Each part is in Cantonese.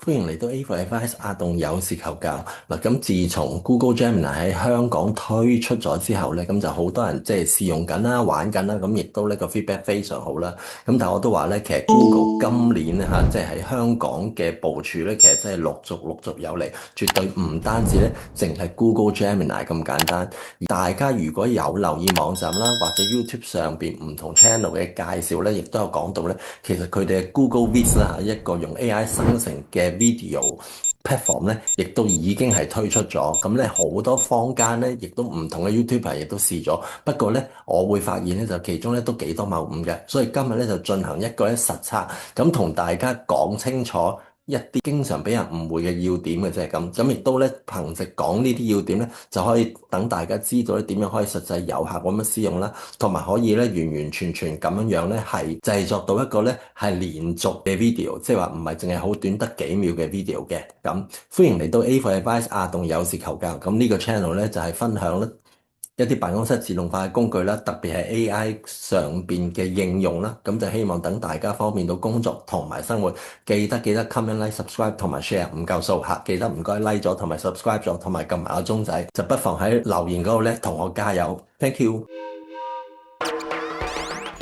歡迎嚟到 A for Advice 阿棟有事求教嗱。咁自從 Google Gemini 喺香港推出咗之後咧，咁就好多人即係試用緊啦、玩緊啦，咁亦都呢個 feedback 非常好啦。咁但係我都話咧，其實 Google 今年咧即係喺香港嘅部署咧，其實真係陸續有嚟，絕對唔單止咧，淨係 Google Gemini 咁簡單。而大家如果有留意網站啦，或者 YouTube 上邊唔同 channel 嘅介紹咧，亦都有講到咧，其實佢哋嘅 Google Vis 啦，一個用 AI 生成嘅 video platform 咧，亦都已經係推出咗。咁咧好多坊間咧，亦都唔同嘅 YouTuber 亦都試咗。不過咧，我會發現咧，就其中咧都幾多謬誤嘅。所以今日咧就進行一個咧實測，咁同大家講清楚一啲經常俾人誤會嘅要點嘅啫。咁亦都咧憑藉講呢啲要點咧，就可以等大家知道咧點樣可以實際有效咁樣使用啦，同埋可以咧完全咁樣咧係製作到一個咧係連續嘅 video，即係話唔係淨係好短得幾秒嘅 video 嘅。咁歡迎嚟到 A for Advice 阿棟有事求教。咁呢個 channel 咧就係分享咧一啲辦公室自動化嘅工具啦，特別係 AI 上邊嘅應用啦，咁就希望等大家方便到工作同埋生活。記得 comment like subscribe 同埋 share， 唔夠數嚇，記得唔該 like 咗同埋 subscribe 咗，同埋撳埋個鐘仔，就不妨喺留言嗰度咧同我加油。Thank you。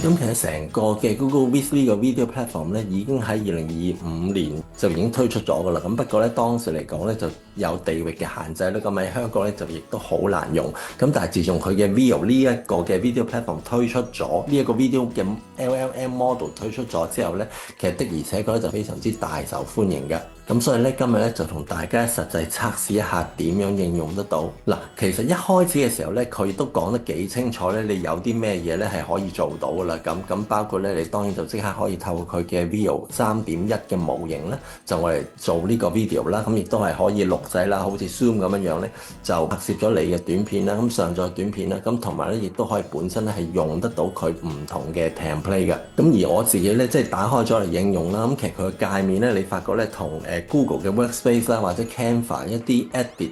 咁其實成個嘅 Google Vis 呢個 video platform 咧，已經喺2025年就已經推出咗噶啦。咁不過咧，當時嚟講咧就有地域嘅限制咧，咁喺香港咧就亦都好難用。咁但係自從佢嘅 Veo 呢一個嘅 video platform 推出咗，呢一個 video 嘅 LLM model 推出咗之後咧，其實的而且確咧就非常之大受歡迎嘅。咁所以咧今日咧就同大家實際測試一下點樣應用得到。嗱，其實一開始嘅時候咧，佢都講得幾清楚咧，你有啲咩嘢咧係可以做到噶啦。咁包括咧，你當然就即刻可以透過佢嘅 Veo 3.1嘅模型咧，就我嚟做呢個 video 啦。咁亦都係可以錄製啦，好似 Zoom 咁樣咧，就拍攝咗你嘅短片啦，咁上載短片啦。咁同埋咧，亦都可以本身咧係用得到佢唔同嘅 template 嘅。咁而我自己咧，即係打開咗嚟應用啦。咁其實佢嘅界面咧，你發覺咧同Google 嘅 Workspace 啦，或者 Canva 一啲 edit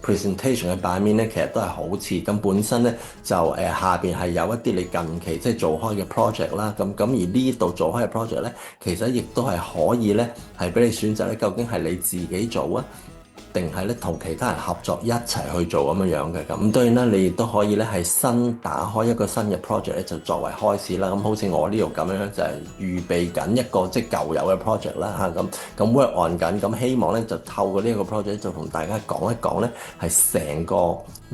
presentation 嘅版面咧，其實都係好似咁。本身咧就下邊係有一啲你近期即係做開嘅 project 啦。咁而呢度做開嘅 project 咧，其實亦都係可以咧係俾你選擇咧，究竟係你自己做啊，定係咧同其他人合作一齊去做咁樣嘅。咁當然啦，你亦都可以咧係新打開一個新嘅 project 咧，就作為開始啦。咁好似我呢度咁樣就係預備緊一個即係舊有嘅 project 啦嚇。咁 work on 緊，咁希望咧就透過呢一個 project 就同大家講一講咧係成個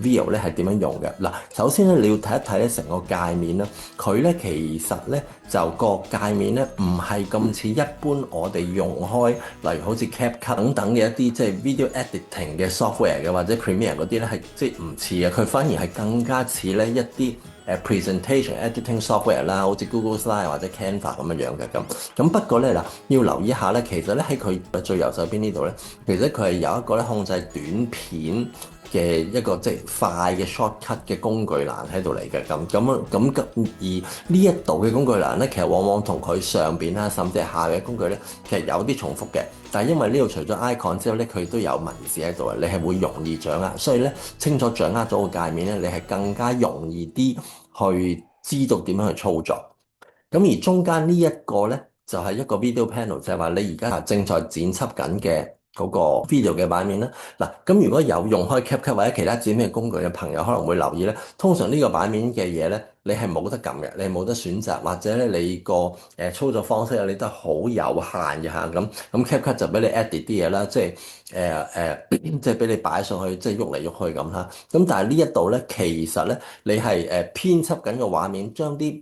Veo 咧係點樣用嘅。嗱，首先咧你要睇一睇咧成個界面啦。佢咧其實咧就個界面咧唔係咁似一般我哋用開，例如好似 CapCut 等等嘅一啲即係 video editing 嘅 software 嘅，或者 Premiere 嗰啲咧係即係唔似啊。佢反而係更加似咧一啲presentation editing software 啦，好似 Google Slide 或者 Canva 咁樣嘅。咁不過咧嗱，要留意一下咧，其實咧喺佢最右手邊呢度咧，其實佢係有一個咧控制短片嘅一個即係快嘅 shortcut 嘅工具欄喺度嚟嘅。咁而呢一度嘅工具欄咧，其實往往同佢上邊啦，甚至係下嘅工具咧，其實有啲重複嘅。但係因為呢度除咗 icon 之後咧，佢都有文字喺度啊，你係會容易掌握。所以咧，清楚掌握咗個界面咧，你係更加容易啲去知道點樣去操作。咁而中間呢一個咧，就係一個 video panel，就係話你而家正在剪輯緊嘅嗰個 video 嘅版面啦。嗱，咁如果有用開 CapCut 或者其他剪片工具嘅朋友，可能會留意咧，通常呢個版面嘅嘢咧，你係冇得撳嘅，你係冇得選擇，或者咧你個操作方式啊，你都係好有限嘅嚇。咁 CapCut 就俾你 edit 啲嘢啦，即係即係俾你擺上去，即係喐嚟喐去咁嚇。咁但係呢一度咧，其實咧你係編輯緊個畫面，將啲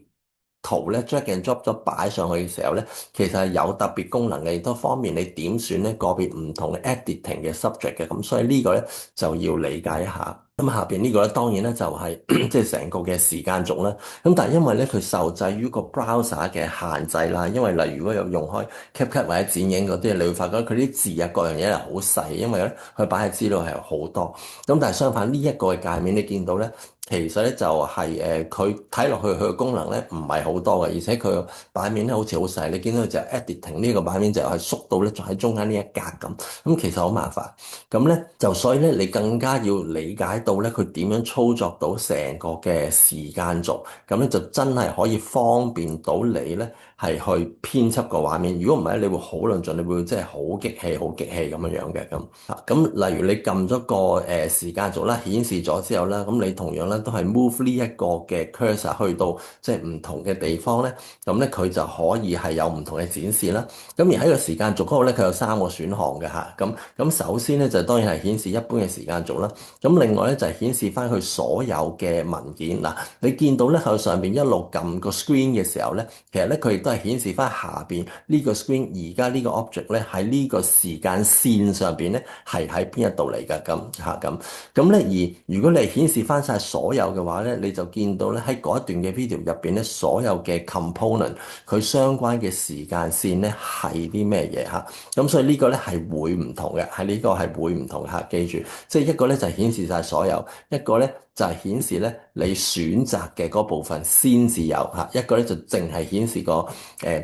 圖咧 drag and drop 咗擺上去嘅時候咧，其實係有特別功能嘅，亦都方便你點選咧個別唔同嘅 editing 嘅 subject 嘅。咁所以呢個咧就要理解一下。咁下邊呢個咧當然咧就係即係成個嘅時間軸啦。咁但係因為咧佢受制於個 browser 嘅限制啦，因為例如如果有用開 CapCut 或者剪影嗰啲，你會發覺佢啲字啊各樣嘢係好細，因為咧佢擺嘅資料係好多。咁但係相反呢一個嘅界面你見到咧，其實咧就係佢睇落去佢嘅功能咧唔係好多嘅，而且佢個版面咧好似好細。你見到就 editing 呢個版面就係縮到咧就喺中間呢一格咁其實好麻煩。咁咧就所以咧你更加要理解到咧佢點樣操作到成個嘅時間軸，咁咧就真係可以方便到你咧係去編輯個畫面。如果唔係，你會好論盡，你會即係好激氣、好激氣咁樣樣嘅咁。咁例如你撳咗個時間軸啦，顯示咗之後啦，咁你同樣咧都係 move 呢一個嘅 cursor 去到即係唔同嘅地方咧，咁咧佢就可以係有唔同嘅展示啦。咁而喺個時間軸嗰度咧，佢有三個選項嘅嚇。咁首先咧就當然係顯示一般嘅時間軸啦。咁另外咧就係顯示翻佢所有嘅文件嗱。你見到咧喺上邊一路撳個 screen 嘅時候咧，其實咧佢亦都係顯示翻下邊呢個 screen 而家呢個 object 咧喺呢個時間線上邊咧係喺邊一度嚟㗎咁嚇咁。咁咧而如果你係顯示翻晒所有嘅話咧，你就見到咧喺嗰一段嘅 video 入邊咧，所有嘅 component 佢相關嘅時間線咧係啲咩嘢嚇？咁所以呢個咧係會唔同嘅，係呢個係會唔同嚇。記住，即係一個咧就係顯示晒所有，一個咧就係顯示咧你選擇嘅嗰部分先至有嚇，一個咧就淨係顯示個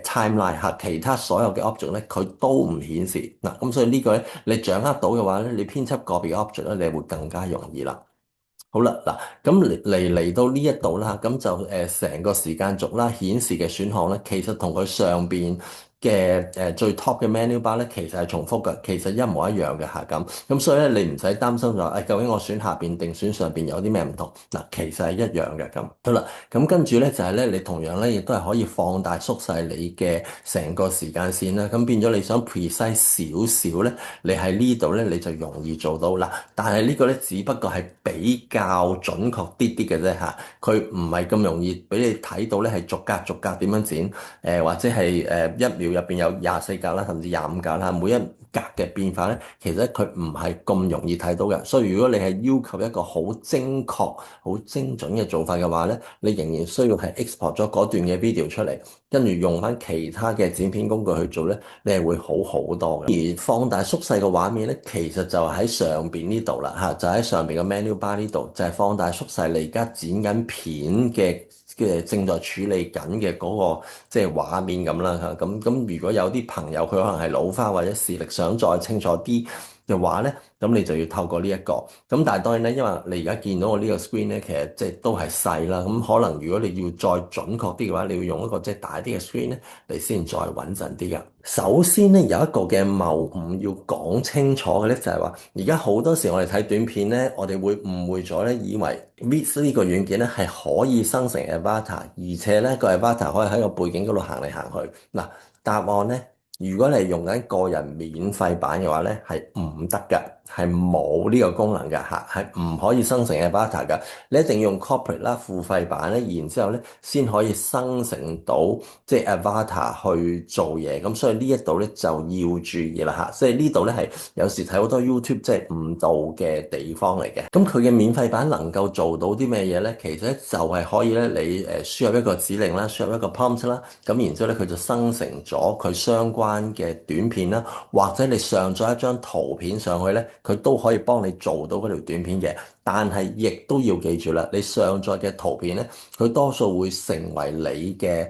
timeline 嚇，其他所有嘅 object 咧佢都唔顯示嗱。咁所以呢個咧你掌握到嘅話咧，你編輯個別 object 咧，你會更加容易啦。好啦，嗱，咁嚟到呢一度啦，咁就成個時間軸啦，顯示嘅選項咧，其實同佢上邊嘅最 top 嘅 menu bar 咧，其實係重複嘅，其實一模一樣嘅嚇咁。咁所以咧，你唔使擔心就話究竟我選下邊定選上邊有啲咩唔同？嗱，其實係一樣嘅咁。好啦，咁跟住咧就係咧，你同樣咧亦都係可以放大縮細你嘅成個時間線啦。咁變咗你想 precise 少少咧，你喺呢度咧你就容易做到啦。但係呢個咧只不過係比較準確啲啲嘅啫嚇，佢唔係咁容易俾你睇到咧係逐格逐格點樣剪，或者係一秒入邊有24格啦，甚至25格啦，每一格嘅變化咧，其實佢唔係咁容易睇到嘅。所以如果你係要求一個好精確、好精準嘅做法嘅話咧，你仍然需要係 export 咗嗰段嘅 video 出嚟，跟住用翻其他嘅剪片工具去做咧，你係會好好多嘅。而放大縮細嘅畫面咧，其實就喺上邊呢度啦嚇，就喺上邊嘅 menu bar 呢度，就係放大縮細你而家剪緊片嘅正在處理緊嘅嗰個即係畫面咁啦嚇。咁如果有啲朋友佢可能係老花或者視力想再清楚啲嘅話咧，咁你就要透過呢一個。咁但係當然咧，因為你而家見到我呢個 screen 咧，其實即係都係細啦。咁可能如果你要再準確啲嘅話，你要用一個即係大啲嘅 screen 咧，你先再穩陣啲噶。首先咧，有一個嘅謬誤要講清楚嘅咧，就係話而家好多時我哋睇短片咧，我哋會誤會咗咧，以為 Vids 呢個軟件咧係可以生成 avatar，而且咧個 avatar 可以喺個背景嗰度行嚟行去。嗱，答案咧，如果你係用緊個人免費版嘅話咧，係唔得㗎，係冇呢個功能㗎嚇，係唔可以生成 avatar 㗎。你一定要用 corporate 啦，付費版咧，然之後咧先可以生成到即係 avatar 去做嘢。咁所以呢一度咧就要注意啦嚇。所以呢度咧係有時睇好多 YouTube 即係誤導嘅地方嚟嘅。咁佢嘅免費版能夠做到啲咩嘢咧？其實咧就係可以咧，你輸入一個指令啦，輸入一個 prompt 啦，咁然之後咧佢就生成咗佢相關嘅短片啦，或者你上咗一張圖片上去咧，佢都可以幫你做到嗰條短片嘅。但係亦都要記住啦，你上載嘅圖片咧，佢多數會成為你嘅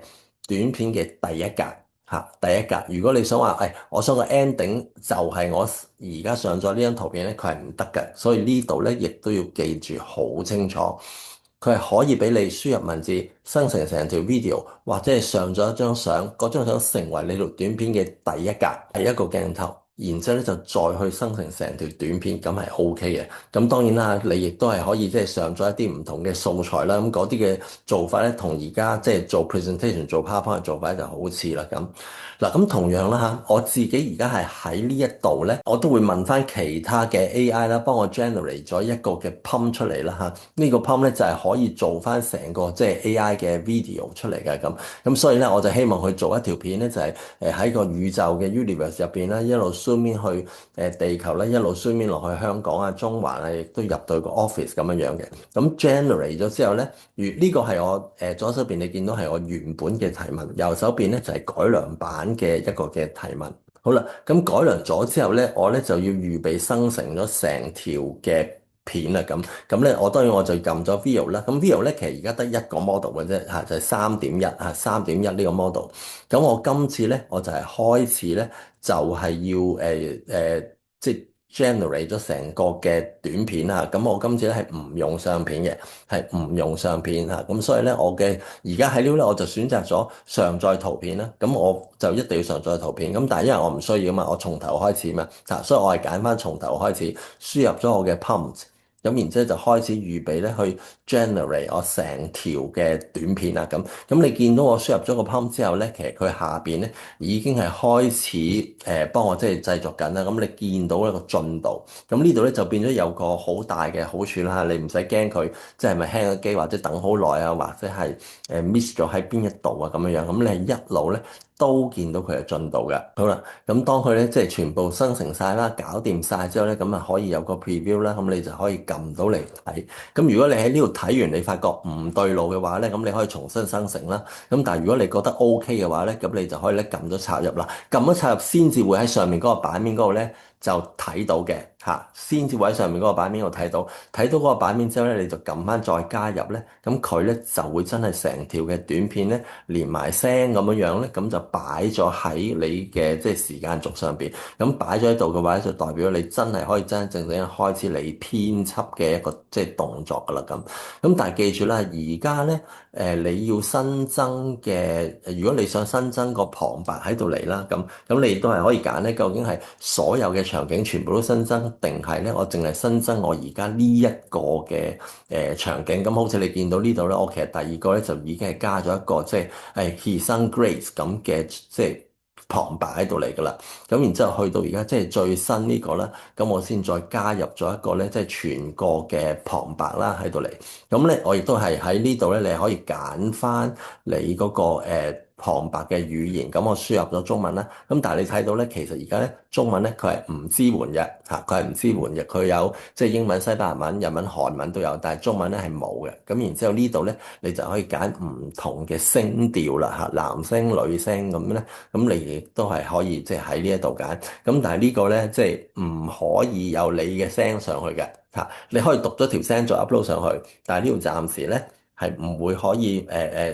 短片嘅第一格嚇，第一格。如果你想話，我想個 ending 就係我而家上載呢張圖片咧，佢係唔得嘅。所以呢度咧，亦都要記住好清楚。佢係可以俾你輸入文字，生成成條 video，或者係上咗一張相，嗰張相成為你條短片嘅第一格，係一個鏡頭，然之後咧就再去生成成條短片，咁係 OK 嘅。咁當然啦，你亦都係可以即係上咗一啲唔同嘅素材啦。咁嗰啲嘅做法咧，同而家即係做 presentation 做 PowerPoint 嘅做法就好似啦咁。嗱，咁同樣啦嚇，我自己而家係喺呢一度咧，我都會問翻其他嘅 AI 啦，幫我 generate 咗一個嘅 prompt 出嚟啦嚇。呢個 prompt 咧就係可以做翻成個即係 AI 嘅 video 出嚟嘅咁。咁所以咧，我就希望佢做一條片咧，就係喺個宇宙嘅 universe 入邊啦，一路 zoom in 去地球咧，一路 zoom in 落去香港啊、中環啊，亦都入到個 office 咁樣樣嘅。咁 generate 咗之後咧，如呢個係我左手邊你見到係我原本嘅提問，右手邊咧就係改良版嘅一個嘅提問。好啦，咁改良咗之後咧，我咧就要預備生成咗成條嘅片啦。咁咧，我當然我就撳咗 Veo 啦。咁 Veo 咧其實而家得一個 model 嘅啫嚇，就係3.1嚇3.1呢個 model。咁我今次咧我就係開始咧就係要即係 generate 咗成個嘅短片啊。咁我今次咧係唔用相片嘅，係唔用相片啊。咁所以咧，我嘅而家喺呢度咧，我就選擇咗上載圖片啦。咁我就一定要上載圖片。咁但係因為我唔需要啊嘛，我從頭開始嘛，所以我係揀翻從頭開始輸入咗我嘅 prompt。咁然之後就開始預備咧去 generate 我成條嘅短片啦。咁你見到我輸入咗個 prompt 之後咧，其實佢下邊咧已經係開始幫我即係製作緊啦。咁你見到一個進度，咁呢度咧就變咗有個好大嘅好處啦。你唔使驚佢即係咪 hang 咗機或者等好耐啊，或者係miss 咗喺邊一度啊咁樣樣。咁你係一路咧都見到佢嘅進度嘅。好啦，咁當佢咧即係全部生成晒啦，搞掂晒之後咧，咁啊可以有個 preview 啦，咁你就可以撳到嚟睇。咁如果你喺呢度睇完，你發覺唔對路嘅話咧，咁你可以重新生成啦。咁但係如果你覺得 OK 嘅話咧，咁你就可以咧撳咗插入啦，撳咗插入先至會喺上面嗰個版面嗰度咧就睇到嘅嚇，先至會喺上面嗰個版面度睇到。睇到嗰個版面之後咧，你就撳翻再加入咧，咁佢咧就會真係成條嘅短片咧連埋聲咁樣樣咧，咁就擺咗喺你嘅即係時間軸上邊。咁擺咗喺度嘅話咧，就代表你真係可以真真正正開始你編輯嘅一個即係動作噶啦咁。咁但係記住啦，而家咧你要新增嘅，如果你想新增個旁白喺度嚟啦，咁你都係可以揀咧，究竟係所有嘅場景全部都新增，定係咧我淨係新增我而家呢一個嘅場景？咁好似你見到呢度咧，我其實第二個咧就已經係加咗一個即係He Sung Grace 咁嘅即係旁白喺度嚟噶啦。咁然之後去到而家即係最新呢個啦，咁我先再加入咗一個咧即係全個嘅旁白啦喺度嚟。咁咧我亦都係喺呢度咧，你可以揀翻你嗰個旁白嘅語言。咁我輸入咗中文啦。咁但係你睇到咧，其實而家咧中文咧佢係唔支援嘅嚇，佢係唔支援嘅。佢有即係英文、西班牙文、日文、韓文都有，但係中文咧係冇嘅。咁然之後呢度咧，你就可以揀唔同嘅聲調啦嚇，男聲、女聲咁咧。咁你亦都係可以即係喺呢一度揀。咁但係呢個咧即係唔可以有你嘅聲上去嘅嚇。你可以讀咗條聲再 upload 上去，但係呢度暫時咧係唔會可以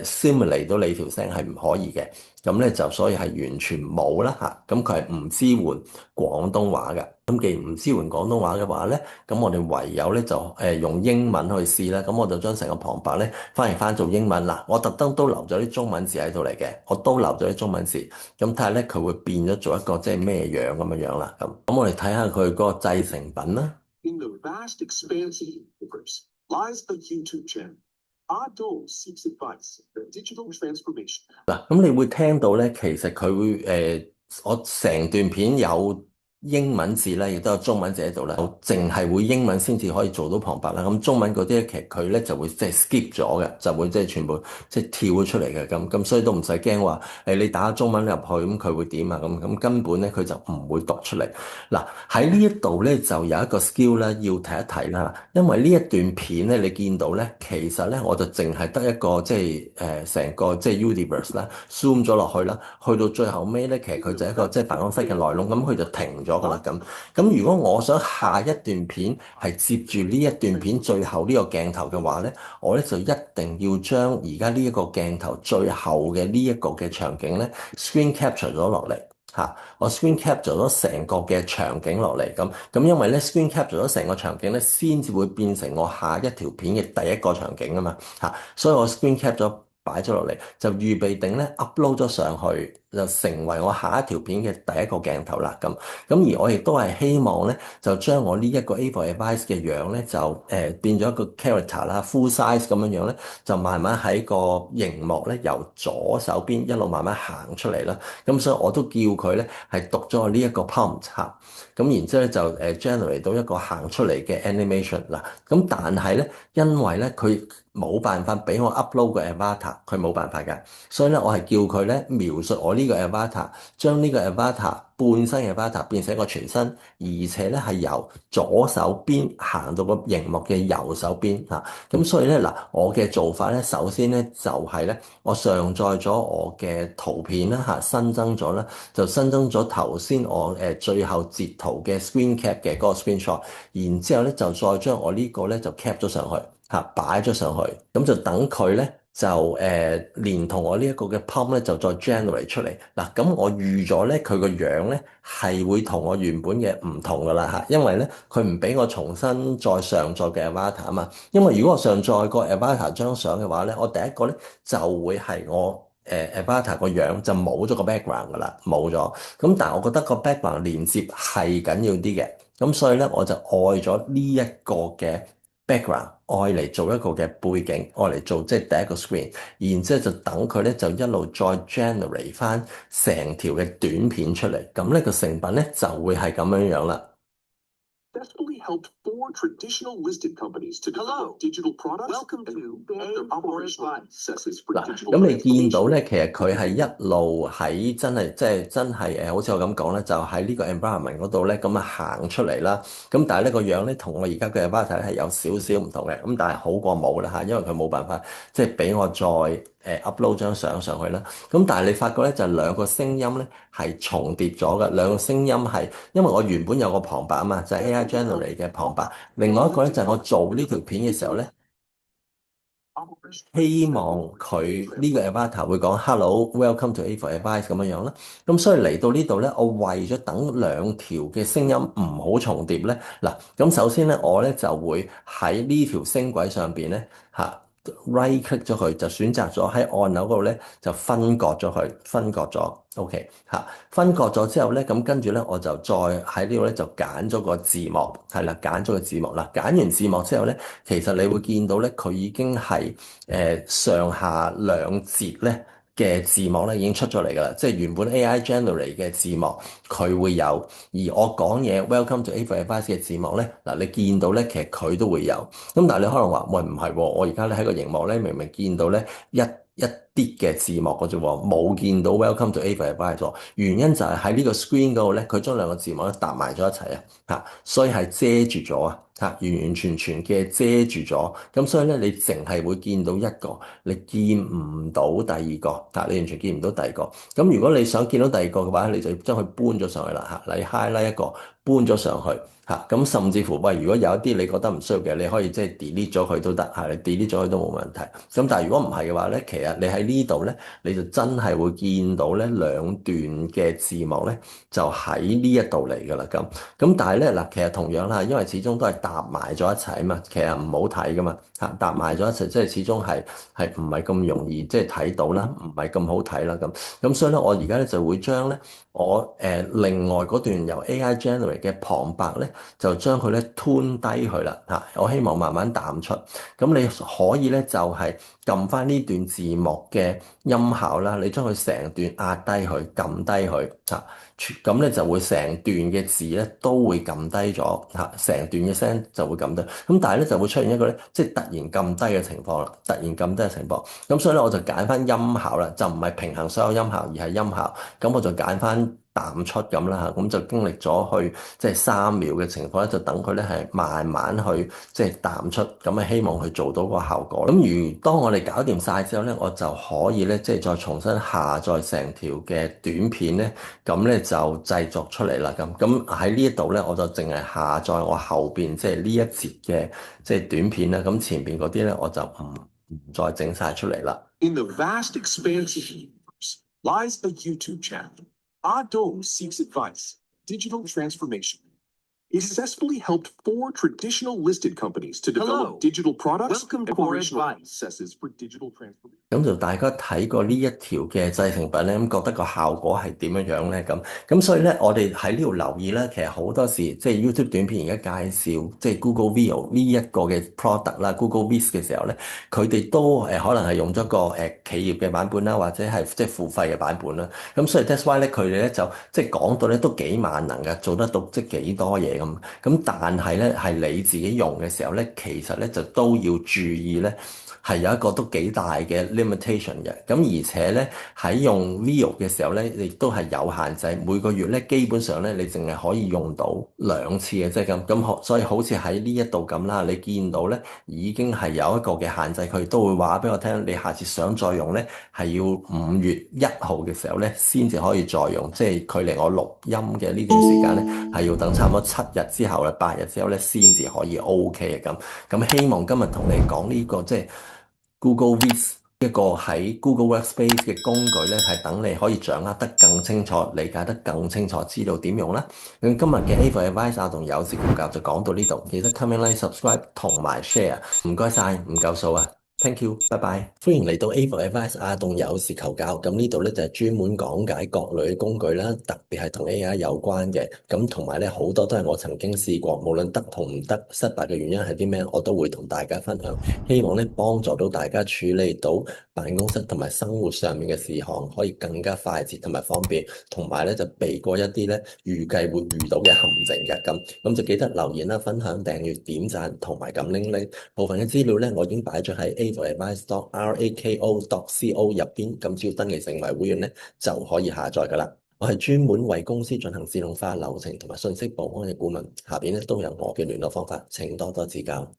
simulate 到你條聲係唔可以嘅。咁咧就所以係完全冇啦嚇。咁佢係唔支援廣東話嘅。咁既然唔支援廣東話嘅話咧，咁我哋唯有咧就用英文去試啦。咁我就將成個旁白咧翻譯翻做英文啦。我特登都留咗啲中文字喺度嚟嘅，我都留咗啲中文字。咁睇下咧佢會變咗做一個即係咩樣咁樣樣啦。咁我哋睇下佢嗰個製成品啦。In the vast expanse of the universe lies a YouTube channel. Ado seeks advice on digital transformation. 嗱，咁你會聽到咧，其實佢會我成段片有英文字咧，亦都有中文字喺度啦。我淨係會英文先至可以做到旁白啦。咁中文嗰啲咧，其實佢咧就會即係 skip 咗嘅，就會即係全部即係跳咗出嚟嘅。咁所以都唔使驚話你打中文入去，咁佢會點啊？咁根本咧佢就唔會讀出嚟。嗱，喺呢一度咧就有一個 skill 咧要提一提啦。因為呢一段片咧，你見到咧，其實咧我就淨係得一個即係成個即係 universe 啦，zoom 咗落去啦，去到最後尾咧，其實佢就係一個即係辦公室嘅內籠，咁佢就停咗噶啦咁。咁如果我想下一段片係接住呢一段片最後呢個鏡頭嘅話咧，我咧就一定要將而家呢一個鏡頭最後嘅呢一個嘅場景咧 screen capture 咗落嚟。嚇！我 screen capture 咗成個嘅場景落嚟，咁因為咧 screen capture 咗成個場景咧，先至會變成我下一條片嘅第一個場景啊嘛嚇，所以我 screen cap 咗擺咗落嚟，就預備定咧 upload 咗上去，就成為我下一條片嘅第一個鏡頭啦咁。而我亦都係希望咧，就將我呢一個 A for Advice 嘅樣咧，就變咗一個 character 啦，full size 咁樣樣咧，就慢慢喺個熒幕咧由左手邊一路慢慢行出嚟啦。咁所以我都叫佢咧係讀咗我呢一個 prompt 嚇，咁然之後咧就generate 到一個行出嚟嘅 animation 嗱。咁但係咧，因為咧佢冇辦法俾我 upload 個 avatar，佢冇辦法㗎，所以咧我係叫佢咧描述我呢個 avatar，將呢個 avatar 半身嘅 avatar 變成一個全身，而且咧係由左手邊行到個熒幕嘅右手邊嚇。咁所以咧嗱，我嘅做法咧，首先咧就係咧，我上載咗我嘅圖片啦嚇，新增咗啦，就新增咗頭先我最後截圖嘅 screen cap 嘅嗰個 screenshot，然之後咧就再將我呢個咧就 cap 咗上去嚇，擺咗上去，咁就等佢咧就連同我呢一個嘅 prompt 咧就再 generate 出嚟嗱，咁我預咗咧佢個樣咧係會同我原本嘅唔同噶啦嚇，因為咧佢唔俾我重新再上載嘅 avatar 啊嘛，因為如果我上載個 avatar 張相嘅話咧，我第一個咧就會係我avatar 個樣就冇咗個 background 噶啦，冇咗，咁但係我覺得個 background 連接係緊要啲嘅，咁所以咧我就愛咗呢一個嘅 background 愛嚟做一個嘅背景，愛嚟做即係第一個 screen，然之後就等佢咧就一路再 generate 翻成條嘅短片出嚟，咁呢個成品咧就會係咁樣樣啦。Successfully helped 4 traditional listed companies to develop digital products. Welcome to operational successes for 嗱， digital 咁你見到 transformation. 咧，其實佢係一路喺真係即係真係好似我咁講咧，就喺呢個 environment 嗰度咧，咁啊行出嚟啦。咁但係呢個樣咧，同我而家嘅 avatar 係有少少唔同嘅。咁但係好過冇啦嚇，因為佢冇辦法即係俾我再upload 張相上去啦。咁但係你發覺咧，就兩個聲音咧係重疊咗嘅，兩個聲音係因為我原本有個旁白啊嘛，就係 AI generate 嘅旁白。另外一個咧就係我做呢條片嘅時候咧。希望佢呢個 avatar 會講 Hello，welcome to A for Advice 咁樣樣啦。咁所以嚟到呢度咧，我為咗等兩條嘅聲音唔好重疊咧，嗱，咁首先咧，我咧就會喺呢條聲軌上邊咧嚇 right click 咗佢，就選擇咗喺按鈕嗰度咧就分割咗佢，分割咗。OK 嚇，分割咗之後咧，咁跟住咧我就再喺呢度咧就揀咗個字幕，係啦，揀咗個字幕啦。揀完字幕之後咧，其實你會見到咧，佢已經係上下兩節咧嘅字幕咧已經出咗嚟㗎啦，即係原本 AI generate 嘅字幕佢會有，而我講嘢 Welcome to A for Advice 嘅字幕咧，嗱你見到咧其實佢都會有。咁但係你可能話喂唔係喎，我而家咧喺個熒幕咧明明見到咧一啲嘅字幕嘅啫喎，冇見到 Welcome to A for Advice 喎。原因就係喺呢個 screen 嗰度咧，佢將兩個字幕咧搭埋咗一齊啊，嚇，所以係遮住咗啊，嚇，完完全全嘅遮住咗。咁所以咧，你淨係會見到一個，你見唔到第二個，嚇，你完全見唔到第二個。咁如果你想見到第二個嘅話，你就要將佢搬咗上去啦，嚇，你 highlight 一個，搬咗上去。嚇，咁甚至乎喂，如果有一啲你覺得唔需要嘅，你可以即係 delete 咗佢都得，係你 delete 咗佢都冇問題。咁但係如果唔係嘅話咧，其實你喺呢度咧，你就真係會見到咧兩段嘅字幕咧，就喺呢一度嚟㗎啦。咁但係咧嗱，其實同樣啦，因為始終都係搭埋咗一齊啊嘛，其實唔好睇㗎嘛嚇，搭埋咗一齊，即係始終係唔係咁容易即係睇到啦，唔係咁好睇啦咁所以咧，我而家咧就會將咧我另外嗰段由 AI generate 嘅旁白咧。就將佢咧吞低佢啦嚇，我希望慢慢淡出。咁你可以咧就係撳翻呢段字幕嘅音效啦，你將佢成段壓低佢，撳低佢嚇，咁咧就會成段嘅字咧都會撳低咗嚇，成段嘅聲就會撳低。咁但係咧就會出現一個咧即係突然撳低嘅情況啦，突然撳低嘅情況。咁所以咧我就揀翻音效啦，就唔係平衡所有音效，而係音效。咁我就揀翻淡出咁啦嚇，咁就經歷咗去即係3秒嘅情況咧，就等佢咧係慢慢去即係淡出，咁啊希望佢做到個效果。咁如當我哋搞掂晒之後咧，我就可以咧即係再重新下載成條嘅短片咧，咁咧就製作出嚟啦。咁喺呢一度咧，我就淨係下載我後邊即係呢一節嘅即係短片啦。咁前邊嗰啲咧，我就唔再整晒出嚟啦。In the vast expanse of the universe lies a YouTube channel. Ado seeks advice. Digital transformation. It successfully helped 4 traditional listed companies to develop digital products. Welcome to operational successes for digital transformation. 咁就大家睇過呢一條嘅製成品咧，咁覺得個效果係點樣樣咧？咁所以咧，我哋喺呢度留意咧，其實好多時即係 YouTube 短片而家介紹即係 Google Video 呢一個嘅 product 啦，Google Vis 嘅時候咧，佢哋都可能係用咗個企業嘅版本啦，或者係即係付費嘅版本啦。咁所以 that's why 咧，佢哋咧就即係講到咧都幾萬能嘅，做得到即係幾多嘢咁。咁但係咧係你自己用嘅時候咧，其實咧就都要注意咧。係有一個都幾大嘅 limitation 嘅，咁而且咧喺用 Veo 嘅時候咧，亦都係有限制，每個月咧基本上咧你淨係可以用到2次嘅，即係咁，所以好似喺呢一度咁啦，你見到咧已經係有一個嘅限制，佢都會話俾我聽，你下次想再用咧係要5月1號嘅時候咧先至可以再用，即係距離我錄音嘅呢段時間咧係要等差唔多7日之後啦，8日之後咧先至可以 OK 嘅咁。希望今日同你講呢個即係。Google Vis 一個喺 Google Workspace 嘅工具咧，係等你可以掌握得更清楚、理解得更清楚，知道點用啦。咁今日嘅 A for Advice 阿同有時調教就講到呢度，記得 comment、like、subscribe 同埋 share，唔該晒，唔夠數啊！Thank you，拜拜。歡迎嚟到 A for Advice 阿棟有事求教。咁呢度咧就係專門講解各類工具啦，特別係同 AI 有關嘅。咁同埋咧好多都係我曾經試過，無論得同唔得、失敗嘅原因係啲咩，我都會同大家分享。希望咧幫助到大家處理到辦公室同埋生活上面嘅事項，可以更加快捷同埋方便，同埋咧就避過一啲咧預計會遇到嘅陷阱嘅。咁就記得留言啦、分享、訂閱、點讚同埋撳鈴鈴。部分嘅資料咧，我已經擺咗喺 avoadvice.rako.co 入邊，咁只要登記成為會員咧，就可以下載噶啦。我係專門為公司進行自動化流程同埋信息保安嘅顧問，下邊咧都有我嘅聯絡方法，請多多指教。